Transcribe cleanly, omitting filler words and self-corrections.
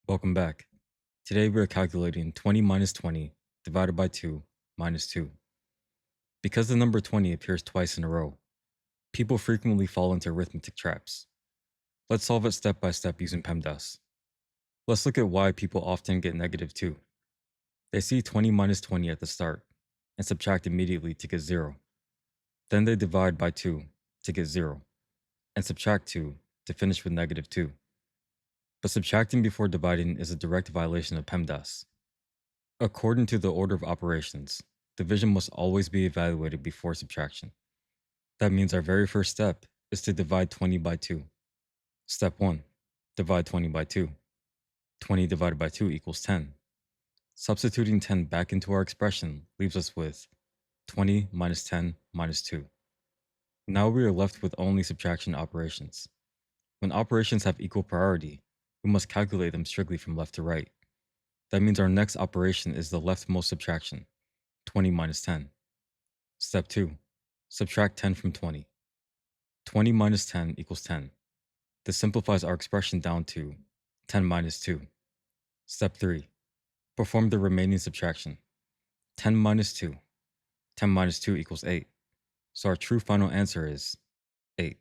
Welcome back. Today we are calculating 20 minus 20 divided by 2 minus 2. Because the number 20 appears twice in a row, people frequently fall into arithmetic traps. Let's solve it step by step using PEMDAS. Let's look at why people often get negative 2. They see 20 minus 20 at the start and subtract immediately to get 0. Then they divide by 2 to get 0 and subtract 2 to finish with negative 2. But subtracting before dividing is a direct violation of PEMDAS. According to the order of operations, division must always be evaluated before subtraction. That means our very first step is to divide 20 by 2. Step 1. Divide 20 by 2. 20 divided by 2 equals 10. Substituting 10 back into our expression leaves us with 20 minus 10 minus 2. Now we are left with only subtraction operations. When operations have equal priority, we must calculate them strictly from left to right. That means our next operation is the leftmost subtraction, 20 minus 10. Step 2. Subtract 10 from 20. 20 minus 10 equals 10. This simplifies our expression down to 10 minus 2. Step 3. Perform the remaining subtraction. 10 minus 2. 10 minus 2 equals 8. So our true final answer is 8.